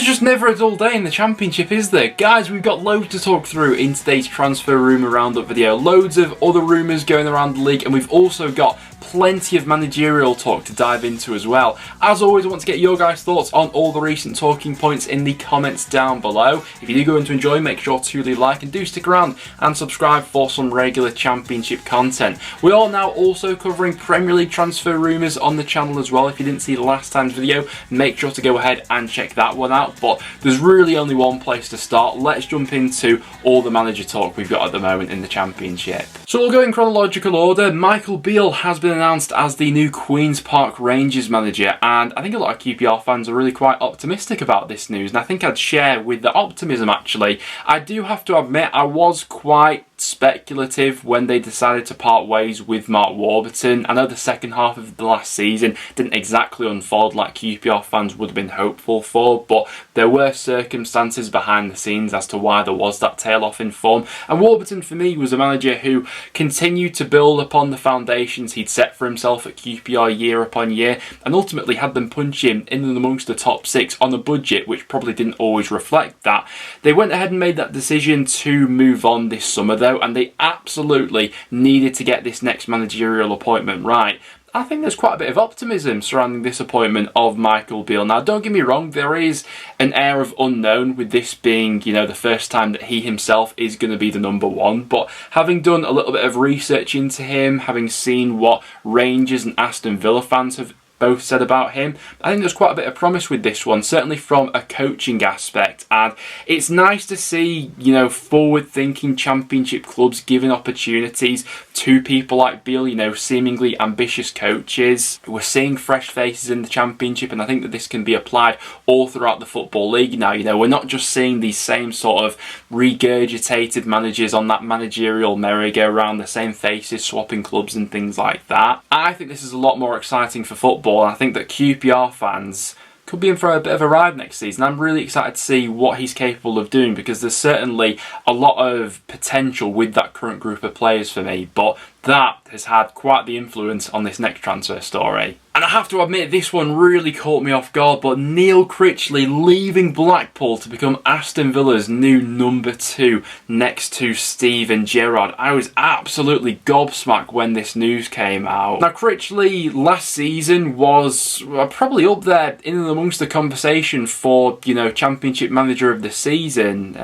just never a dull day in the Championship, is there? Guys, we've got loads to talk through in today's transfer rumour roundup video. Loads of other rumours going around the league, and we've also got plenty of managerial talk to dive into as well. As always, I want to get your guys' thoughts on all the recent talking points in the comments down below. If you do go in to enjoy, make sure to leave a like and do stick around and subscribe for some regular Championship content. We are now also covering Premier League transfer rumours on the channel as well. If you didn't see the last time's video, make sure to go ahead and check that one out. But there's really only one place to start. Let's jump into all the manager talk we've got at the moment in the Championship. So we'll go in chronological order. Michael Beale has been announced as the new Queen's Park Rangers manager, and I think a lot of QPR fans are really quite optimistic about this news, and I think I'd share with the optimism actually. I do have to admit I was quite speculative when they decided to part ways with Mark Warburton. I know the second half of the last season didn't exactly unfold like QPR fans would have been hopeful for, but there were circumstances behind the scenes as to why there was that tail off in form, and Warburton for me was a manager who continued to build upon the foundations he'd set for himself at QPR year upon year, and ultimately had them punching in and amongst the top six on a budget which probably didn't always reflect that. They went ahead and made that decision to move on this summer though, and they absolutely needed to get this next managerial appointment right. I think there's quite a bit of optimism surrounding this appointment of Michael Beale. Now, don't get me wrong, there is an air of unknown with this being, you know, the first time that he himself is going to be the number one. But having done a little bit of research into him, having seen what Rangers and Aston Villa fans have both said about him, I think there's quite a bit of promise with this one, certainly from a coaching aspect. And it's nice to see, you know, forward-thinking Championship clubs giving opportunities to people like Beale, you know, seemingly ambitious coaches. We're seeing fresh faces in the Championship, and I think that this can be applied all throughout the Football League now. You know, we're not just seeing these same sort of regurgitated managers on that managerial merry-go-round, the same faces swapping clubs and things like that. I think this is a lot more exciting for football. And I think that QPR fans could be in for a bit of a ride next season. I'm really excited to see what he's capable of doing, because there's certainly a lot of potential with that current group of players for me, but that has had quite the influence on this next transfer story. And I have to admit, this one really caught me off guard, but Neil Critchley leaving Blackpool to become Aston Villa's new number 2 next to Steven Gerrard. I was absolutely gobsmacked when this news came out. Now, Critchley last season was probably up there in and amongst the conversation for, you know, Championship Manager of the Season.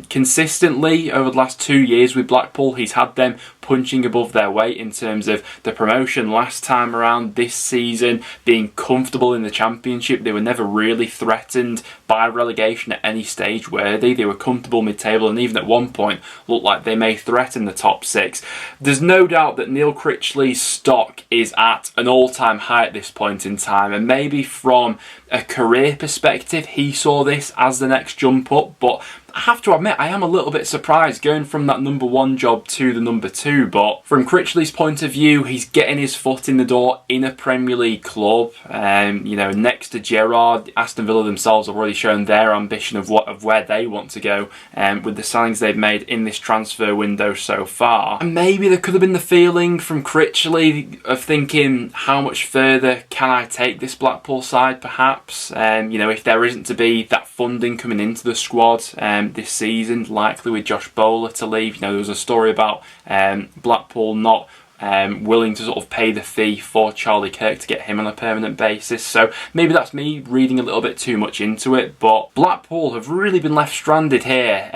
Consistently over the last 2 years with Blackpool, he's had them punching above their weight in terms of the promotion last time around, this season being comfortable in the Championship. They were never really threatened by relegation at any stage, were they? They were comfortable mid-table, and even at one point looked like they may threaten the top 6. There's no doubt that Neil Critchley's stock is at an all-time high at this point in time, and maybe from a career perspective he saw this as the next jump up, but I have to admit I am a little bit surprised going from that number 1 job to the number 2. But from Critchley's point of view, he's getting his foot in the door in a Premier League club. You know, next to Gerrard, Aston Villa themselves have already shown their ambition of where they want to go with the signings they've made in this transfer window so far. And maybe there could have been the feeling from Critchley of thinking, how much further can I take this Blackpool side perhaps? You know, if there isn't to be that funding coming into the squad this season, likely with Josh Bowler to leave. You know, there was a story about Blackpool not willing to sort of pay the fee for Charlie Kirk to get him on a permanent basis. So maybe that's me reading a little bit too much into it, but Blackpool have really been left stranded here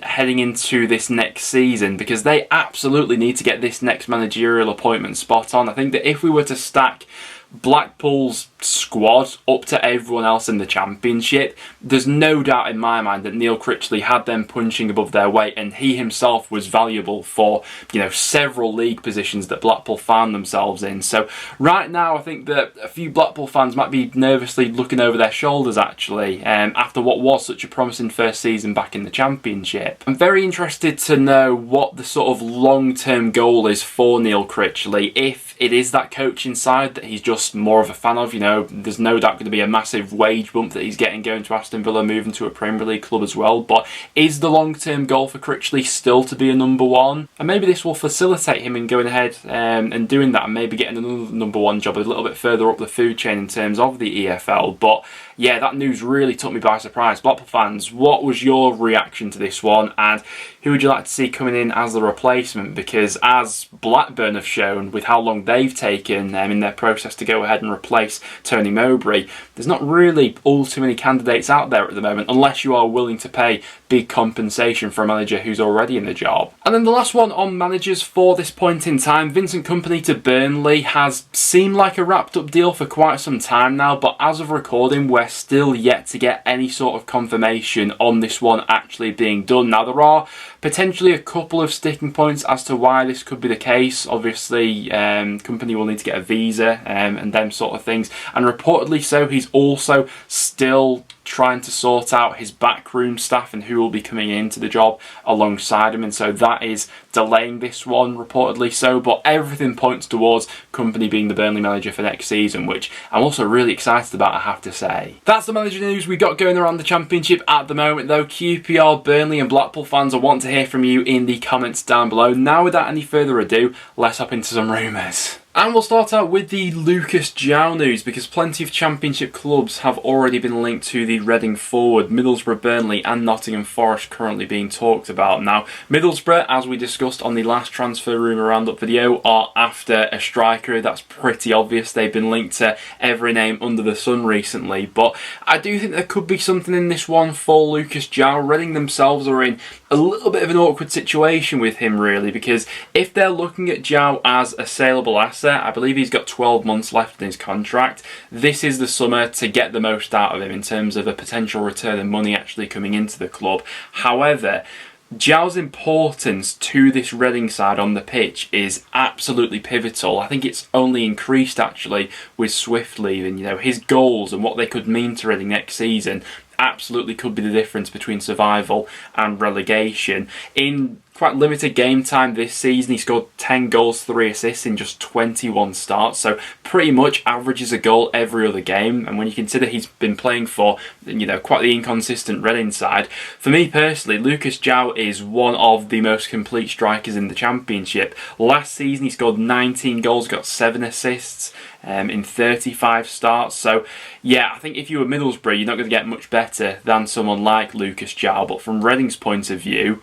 heading into this next season, because they absolutely need to get this next managerial appointment spot on. I think that if we were to stack Blackpool's squad up to everyone else in the Championship, there's no doubt in my mind that Neil Critchley had them punching above their weight, and he himself was valuable for, you know, several league positions that Blackpool found themselves in. So right now I think that a few Blackpool fans might be nervously looking over their shoulders actually, after what was such a promising first season back in the Championship. I'm very interested to know what the sort of long-term goal is for Neil Critchley, if it is that coaching side that he's just more of a fan of. You know, there's no doubt going to be a massive wage bump that he's getting going to Aston Villa, moving to a Premier League club as well. But is the long-term goal for Critchley still to be a number 1? And maybe this will facilitate him in going ahead and doing that, and maybe getting another number 1 job a little bit further up the food chain in terms of the EFL. But yeah, that news really took me by surprise. Blackpool fans, what was your reaction to this one, and who would you like to see coming in as the replacement? Because as Blackburn have shown with how long they've taken in their process to go ahead and replace Tony Mowbray, there's not really all too many candidates out there at the moment, unless you are willing to pay big compensation for a manager who's already in the job. And then the last one on managers for this point in time, Vincent Kompany to Burnley has seemed like a wrapped up deal for quite some time now, but as of recording, we're still yet to get any sort of confirmation on this one actually being done. Now, there are potentially a couple of sticking points as to why this could be the case. Obviously, Kompany will need to get a visa and them sort of things, and reportedly so, he's also still trying to sort out his backroom staff and who will be coming into the job alongside him, and so that is delaying this one, reportedly so, but everything points towards Kompany being the Burnley manager for next season, which I'm also really excited about, I have to say. That's the manager news we got going around the Championship at the moment though. QPR, Burnley and Blackpool fans, I want to hear from you in the comments down below. Now, without any further ado, let's hop into some rumours. And we'll start out with the Lucas Joao news, because plenty of Championship clubs have already been linked to the Reading forward. Middlesbrough, Burnley and Nottingham Forest currently being talked about. Now, Middlesbrough, as we discussed on the last transfer rumour roundup video, are after a striker. That's pretty obvious. They've been linked to every name under the sun recently, but I do think there could be something in this one for Lucas Joao. Reading themselves are in a little bit of an awkward situation with him, really, because if they're looking at Joao as a saleable asset, I believe he's got 12 months left in his contract. This is the summer to get the most out of him in terms of a potential return of money actually coming into the club. However, Joao's importance to this Reading side on the pitch is absolutely pivotal. I think it's only increased actually with Swift leaving. You know, his goals and what they could mean to Reading next season absolutely could be the difference between survival and relegation. In quite limited game time this season, he scored 10 goals, 3 assists in just 21 starts, so pretty much averages a goal every other game. And when you consider he's been playing for, you know, quite the inconsistent Reading side, for me personally, Lucas Joao is one of the most complete strikers in the Championship. Last season he scored 19 goals, got 7 assists in 35 starts. So yeah, I think if you were Middlesbrough, you're not going to get much better than someone like Lucas Joao. But from Reading's point of view,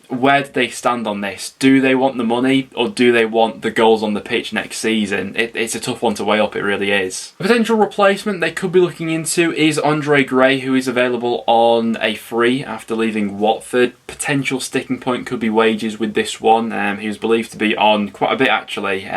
where do they stand on this? Do they want the money, or do they want the goals on the pitch next season? It's a tough one to weigh up, it really is. A potential replacement they could be looking into is Andre Gray, who is available on a free after leaving Watford. Potential sticking point could be wages with this one. He was believed to be on quite a bit actually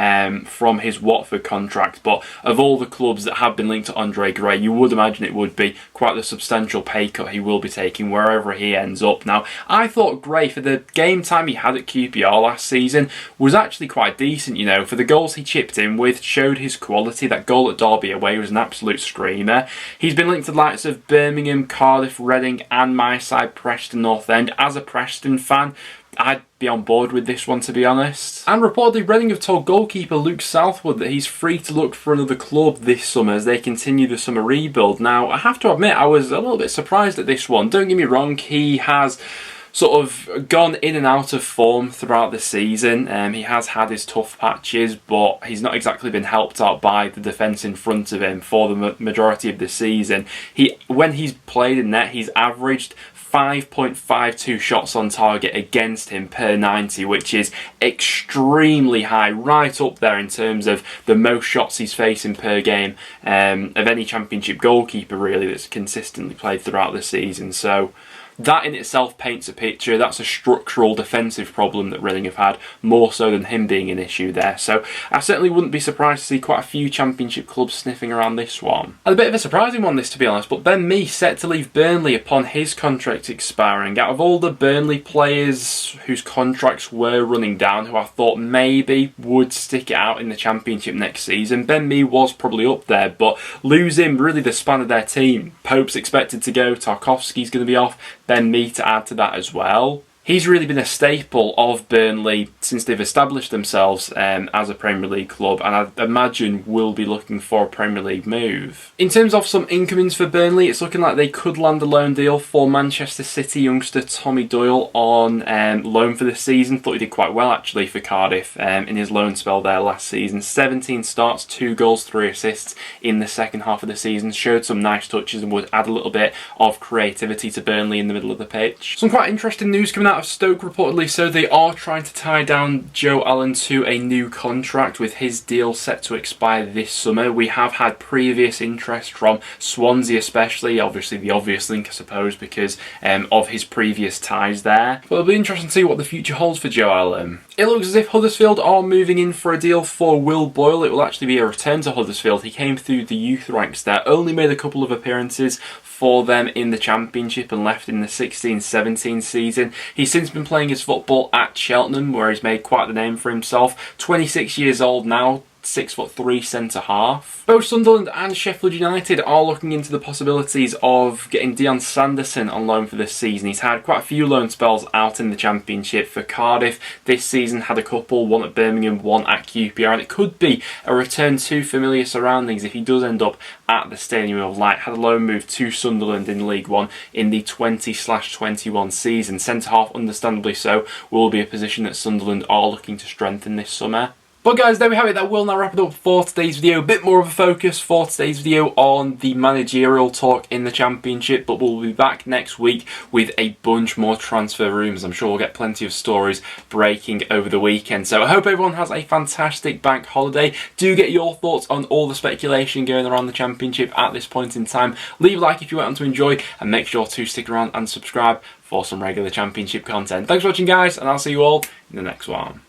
from his Watford contract, but of all the clubs that have been linked to Andre Gray, you would imagine it would be quite the substantial pay cut he will be taking wherever he ends up. Now, I thought Gray, for the game time he had at QPR last season, was actually quite decent, you know, for the goals he chipped in with, showed his quality. That goal at Derby away was an absolute screamer. He's been linked to the likes of Birmingham, Cardiff, Reading and my side Preston North End. As a Preston fan, I'd be on board with this one, to be honest. And reportedly, Reading have told goalkeeper Luke Southwood that he's free to look for another club this summer as they continue the summer rebuild. Now, I have to admit, I was a little bit surprised at this one. Don't get me wrong, he has sort of gone in and out of form throughout the season. He has had his tough patches, but he's not exactly been helped out by the defence in front of him for the majority of the season. When he's played in net, he's averaged 5.52 shots on target against him per 90, which is extremely high, right up there in terms of the most shots he's facing per game of any Championship goalkeeper really that's consistently played throughout the season. So that in itself paints a picture. That's a structural defensive problem that Reading have had, more so than him being an issue there. So I certainly wouldn't be surprised to see quite a few Championship clubs sniffing around this one. And a bit of a surprising one this, to be honest, but Ben Mee set to leave Burnley upon his contract expiring. Out of all the Burnley players whose contracts were running down, who I thought maybe would stick it out in the Championship next season, Ben Mee was probably up there, but losing really the span of their team. Pope's expected to go, Tarkowski's going to be off, Ben Mee to add to that as well. He's really been a staple of Burnley since they've established themselves as a Premier League club, and I imagine will be looking for a Premier League move. In terms of some incomings for Burnley, it's looking like they could land a loan deal for Manchester City youngster Tommy Doyle on loan for this season. Thought he did quite well actually for Cardiff in his loan spell there last season. 17 starts, 2 goals, 3 assists in the second half of the season. Showed some nice touches and would add a little bit of creativity to Burnley in the middle of the pitch. Some quite interesting news coming out of Stoke reportedly. So they are trying to tie down Joe Allen to a new contract with his deal set to expire this summer. We have had previous interest from Swansea especially, obviously the obvious link I suppose because of his previous ties there. But it'll be interesting to see what the future holds for Joe Allen. It looks as if Huddersfield are moving in for a deal for Will Boyle. It will actually be a return to Huddersfield. He came through the youth ranks there, only made a couple of appearances for them in the Championship and left in the 16-17 season. He's since been playing his football at Cheltenham where he's made quite the name for himself. 26 years old now. 6'3" centre half. Both Sunderland and Sheffield United are looking into the possibilities of getting Deon Sanderson on loan for this season. He's had quite a few loan spells out in the Championship for Cardiff this season, had a couple, one at Birmingham, one at QPR, and it could be a return to familiar surroundings if he does end up at the Stadium of Light. Had a loan move to Sunderland in League One in the 20/21 season. Centre half, understandably so, will be a position that Sunderland are looking to strengthen this summer. But guys, there we have it. That will now wrap it up for today's video. A bit more of a focus for today's video on the managerial talk in the Championship, but we'll be back next week with a bunch more transfer rumours. I'm sure we'll get plenty of stories breaking over the weekend. So I hope everyone has a fantastic bank holiday. Do get your thoughts on all the speculation going around the Championship at this point in time. Leave a like if you want to enjoy, and make sure to stick around and subscribe for some regular Championship content. Thanks for watching guys, and I'll see you all in the next one.